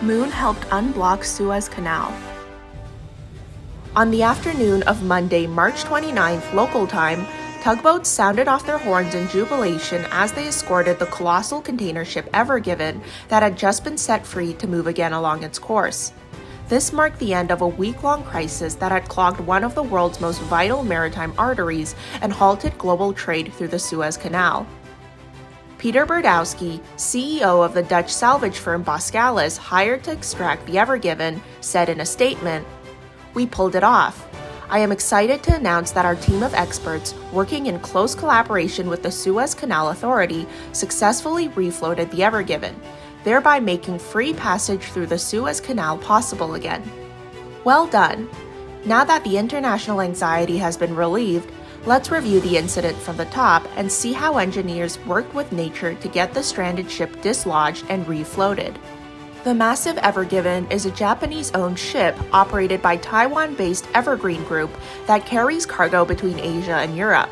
Moon helped unblock Suez Canal. On the afternoon of Monday, March 29th local time, tugboats sounded off their horns in jubilation as they escorted the colossal container ship Evergreen that had just been set free to move again along its course. This marked the end of a week-long crisis that had clogged one of the world's most vital maritime arteries and halted global trade through the Suez Canal. Peter Berdowski, CEO of the Dutch salvage firm Boskalis, hired to extract the Evergreen, said in a statement, "We pulled it off. I am excited to announce that our team of experts, working in close collaboration with the Suez Canal Authority, successfully refloated the Evergreen, thereby making free passage through the Suez Canal possible again. Well done. Now that the international anxiety has been relieved, let's review the incident from the top and see how engineers worked with nature to get the stranded ship dislodged and refloated." The massive Evergreen is a Japanese-owned ship operated by Taiwan-based Evergreen Group that carries cargo between Asia and Europe.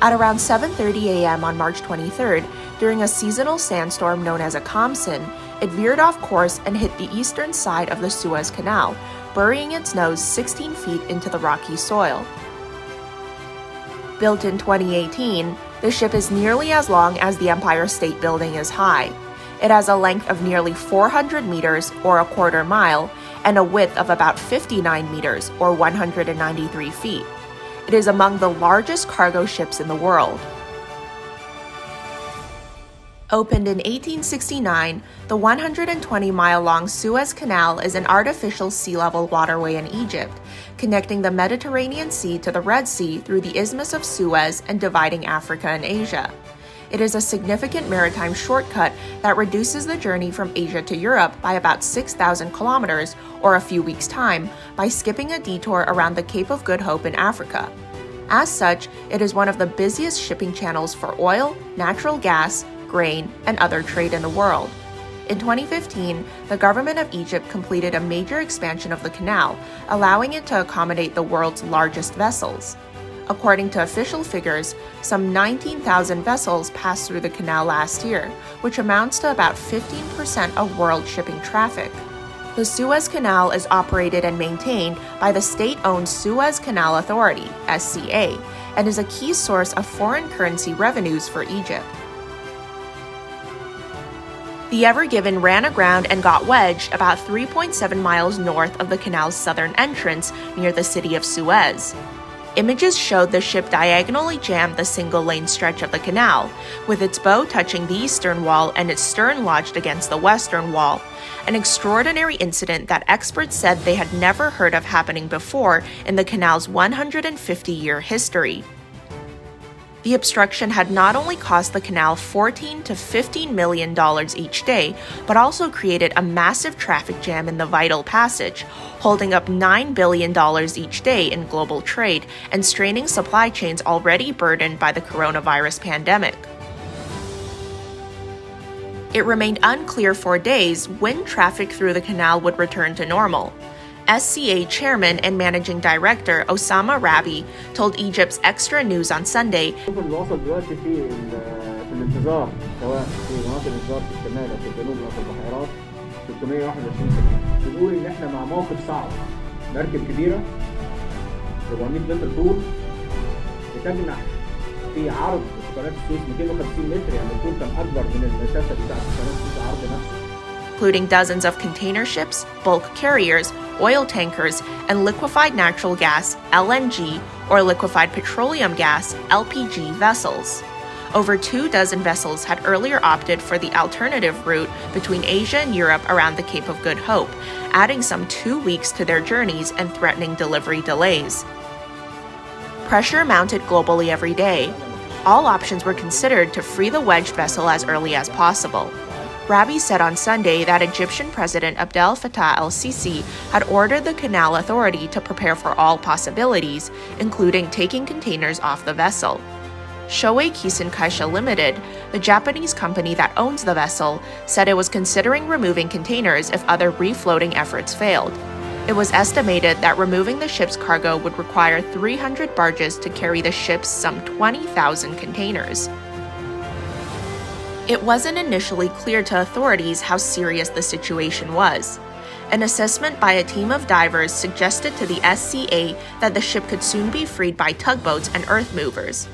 At around 7:30 a.m. on March 23rd, during a seasonal sandstorm known as a khamsin, it veered off course and hit the eastern side of the Suez Canal, burying its nose 16 feet into the rocky soil. Built in 2018, the ship is nearly as long as the Empire State Building is high. It has a length of nearly 400 meters, or a quarter mile, and a width of about 59 meters, or 193 feet. It is among the largest cargo ships in the world. Opened in 1869, the 120-mile-long Suez Canal is an artificial sea-level waterway in Egypt, connecting the Mediterranean Sea to the Red Sea through the Isthmus of Suez and dividing Africa and Asia. It is a significant maritime shortcut that reduces the journey from Asia to Europe by about 6,000 kilometers, or a few weeks' time, by skipping a detour around the Cape of Good Hope in Africa. As such, it is one of the busiest shipping channels for oil, natural gas, grain, and other trade in the world. In 2015, the government of Egypt completed a major expansion of the canal, allowing it to accommodate the world's largest vessels. According to official figures, some 19,000 vessels passed through the canal last year, which amounts to about 15% of world shipping traffic. The Suez Canal is operated and maintained by the state-owned Suez Canal Authority, SCA, and is a key source of foreign currency revenues for Egypt. The Evergreen ran aground and got wedged about 3.7 miles north of the canal's southern entrance near the city of Suez. Images showed the ship diagonally jammed the single-lane stretch of the canal, with its bow touching the eastern wall and its stern lodged against the western wall, an extraordinary incident that experts said they had never heard of happening before in the canal's 150-year history. The obstruction had not only cost the canal $14 to $15 million each day, but also created a massive traffic jam in the vital passage, holding up $9 billion each day in global trade and straining supply chains already burdened by the coronavirus pandemic. It remained unclear for days when traffic through the canal would return to normal. SCA Chairman and Managing Director Osama Rabi told Egypt's Extra News on Sunday, الوسط دلوقتي في الانتظار سواء في مناطق الانتظار في الشمال او في الجنوب او في البحيرات 321 سكة. بنقول ان احنا مع موقف صعب. مركب كبيرة 400 متر طول بتجنح في عرض قناة السويس 250 متر، يعني الطول كان اكبر من المسافة بتاعت قناة السويس العرض نفسه. Including dozens of container ships, bulk carriers, oil tankers, and liquefied natural gas (LNG) or liquefied petroleum gas (LPG) vessels. Over 24 vessels had earlier opted for the alternative route between Asia and Europe around the Cape of Good Hope, adding some 2 weeks to their journeys and threatening delivery delays. Pressure mounted globally every day. All options were considered to free the wedged vessel as early as possible. Rabi said on Sunday that Egyptian President Abdel Fattah el-Sisi had ordered the Canal Authority to prepare for all possibilities, including taking containers off the vessel. Shoei Kisen Kaisha Limited, the Japanese company that owns the vessel, said it was considering removing containers if other refloating efforts failed. It was estimated that removing the ship's cargo would require 300 barges to carry the ship's some 20,000 containers. It wasn't initially clear to authorities how serious the situation was. An assessment by a team of divers suggested to the SCA that the ship could soon be freed by tugboats and earth movers.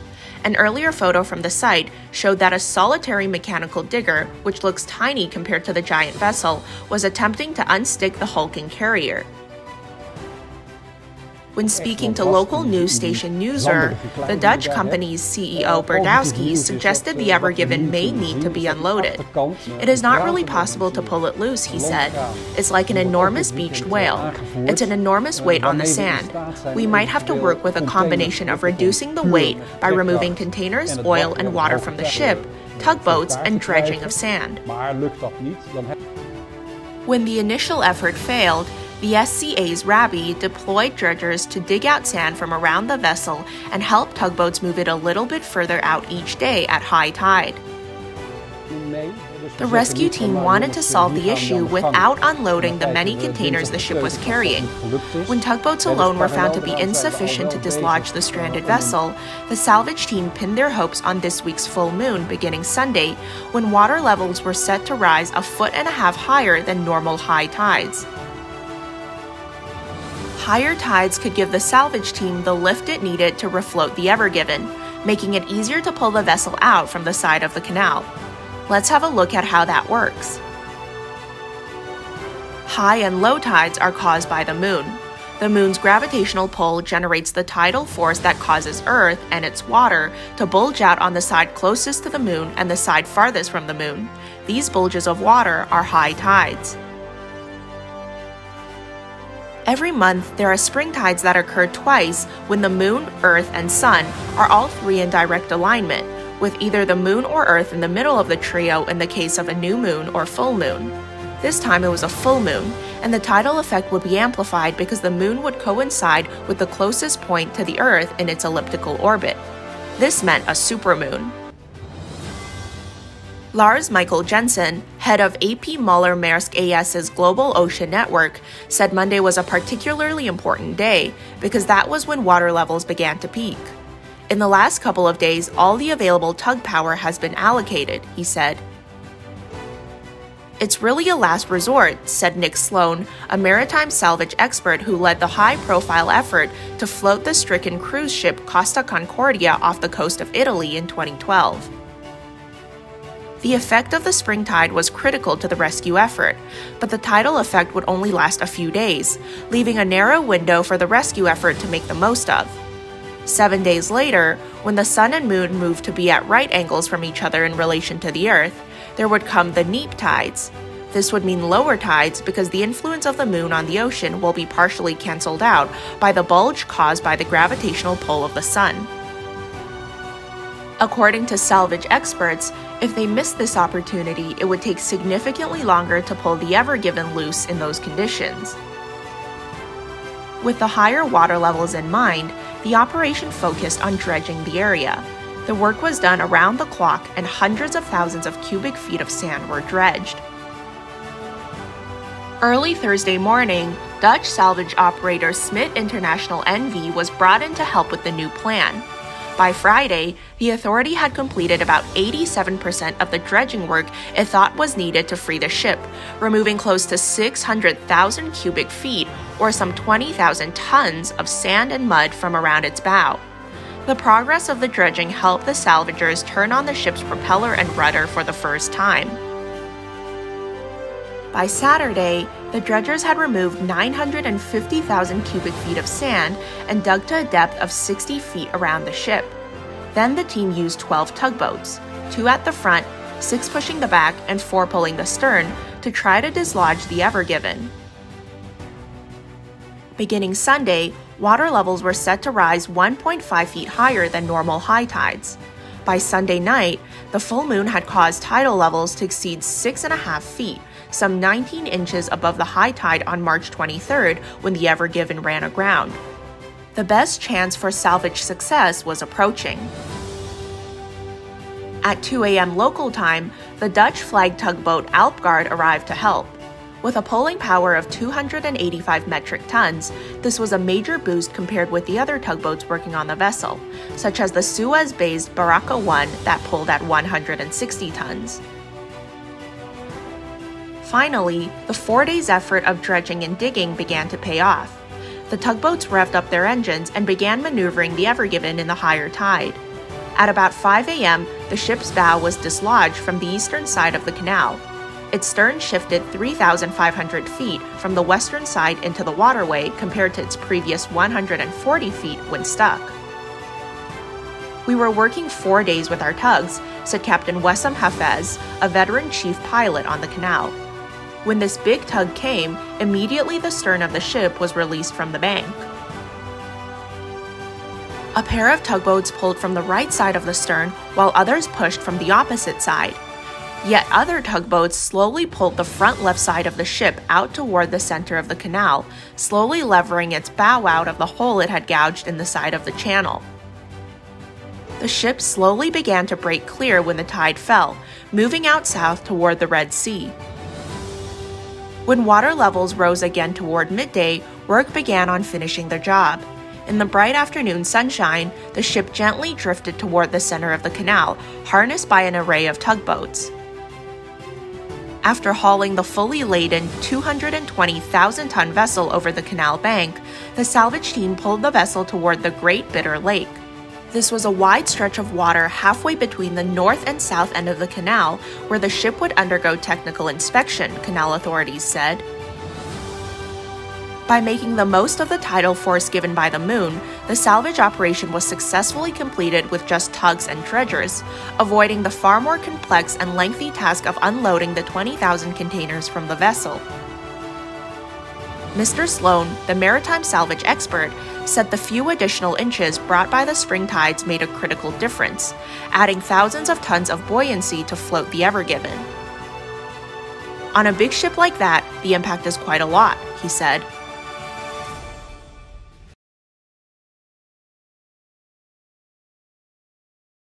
An earlier photo from the site showed that a solitary mechanical digger, which looks tiny compared to the giant vessel, was attempting to unstick the hulking carrier. When speaking to local news station NEWSCASTER, the Dutch company's CEO Berdowski suggested the Evergiven may need to be unloaded. It is not really possible to pull it loose, he said. It's like an enormous beached whale. It's an enormous weight on the sand. We might have to work with a combination of reducing the weight by removing containers, oil, and water from the ship, tugboats, and dredging of sand. When the initial effort failed, the SCA's RABI deployed dredgers to dig out sand from around the vessel and help tugboats move it a little bit further out each day at high tide. The rescue team wanted to solve the issue without unloading the many containers the ship was carrying. When tugboats alone were found to be insufficient to dislodge the stranded vessel, the salvage team pinned their hopes on this week's full moon beginning Sunday, when water levels were set to rise 1.5 feet higher than normal high tides. Higher tides could give the salvage team the lift it needed to refloat the Evergiven, making it easier to pull the vessel out from the side of the canal. Let's have a look at how that works. High and low tides are caused by the moon. The moon's gravitational pull generates the tidal force that causes Earth and its water to bulge out on the side closest to the moon and the side farthest from the moon. These bulges of water are high tides. Every month, there are spring tides that occur twice when the moon, Earth, and sun are all three in direct alignment, with either the moon or Earth in the middle of the trio in the case of a new moon or full moon. This time it was a full moon, and the tidal effect would be amplified because the moon would coincide with the closest point to the Earth in its elliptical orbit. This meant a supermoon. Lars Michael Jensen, head of AP Møller Mærsk AS's Global Ocean Network, said Monday was a particularly important day because that was when water levels began to peak. In the last couple of days, all the available tug power has been allocated, he said. It's really a last resort, said Nick Sloan, a maritime salvage expert who led the high-profile effort to float the stricken cruise ship Costa Concordia off the coast of Italy in 2012. The effect of the spring tide was critical to the rescue effort, but the tidal effect would only last a few days, leaving a narrow window for the rescue effort to make the most of. 7 days later, when the sun and moon moved to be at right angles from each other in relation to the Earth, there would come the neap tides. This would mean lower tides because the influence of the moon on the ocean will be partially cancelled out by the bulge caused by the gravitational pull of the sun. According to salvage experts, if they missed this opportunity, it would take significantly longer to pull the Evergiven loose in those conditions. With the higher water levels in mind, the operation focused on dredging the area. The work was done around the clock and hundreds of thousands of cubic feet of sand were dredged. Early Thursday morning, Dutch salvage operator Smit International NV was brought in to help with the new plan. By Friday, the authority had completed about 87% of the dredging work it thought was needed to free the ship, removing close to 600,000 cubic feet, or some 20,000 tons of sand and mud from around its bow. The progress of the dredging helped the salvagers turn on the ship's propeller and rudder for the first time. By Saturday, the dredgers had removed 950,000 cubic feet of sand and dug to a depth of 60 feet around the ship. Then the team used 12 tugboats, 2 at the front, 6 pushing the back, and 4 pulling the stern, to try to dislodge the Evergiven. Beginning Sunday, water levels were set to rise 1.5 feet higher than normal high tides. By Sunday night, the full moon had caused tidal levels to exceed 6.5 feet, some 19 inches above the high tide on March 23rd when the Evergiven ran aground. The best chance for salvage success was approaching. At 2 a.m. local time, the Dutch-flagged tugboat Alpgaard arrived to help. With a pulling power of 285 metric tons, this was a major boost compared with the other tugboats working on the vessel, such as the Suez-based Baraka 1 that pulled at 160 tons. Finally, the 4 days' effort of dredging and digging began to pay off. The tugboats revved up their engines and began maneuvering the Evergreen in the higher tide. At about 5 a.m., the ship's bow was dislodged from the eastern side of the canal. Its stern shifted 3,500 feet from the western side into the waterway compared to its previous 140 feet when stuck. "We were working 4 days with our tugs," said Captain Wessam Hafez, a veteran chief pilot on the canal. "When this big tug came, immediately the stern of the ship was released from the bank." A pair of tugboats pulled from the right side of the stern while others pushed from the opposite side. Yet other tugboats slowly pulled the front left side of the ship out toward the center of the canal, slowly levering its bow out of the hole it had gouged in the side of the channel. The ship slowly began to break clear when the tide fell, moving out south toward the Red Sea. When water levels rose again toward midday, work began on finishing the job. In the bright afternoon sunshine, the ship gently drifted toward the center of the canal, harnessed by an array of tugboats. After hauling the fully laden 220,000-ton vessel over the canal bank, the salvage team pulled the vessel toward the Great Bitter Lake. This was a wide stretch of water halfway between the north and south end of the canal, where the ship would undergo technical inspection, canal authorities said. By making the most of the tidal force given by the moon, the salvage operation was successfully completed with just tugs and dredgers, avoiding the far more complex and lengthy task of unloading the 20,000 containers from the vessel. Mr. Sloan, the maritime salvage expert, said the few additional inches brought by the spring tides made a critical difference, adding thousands of tons of buoyancy to float the Evergreen. "On a big ship like that, the impact is quite a lot," he said.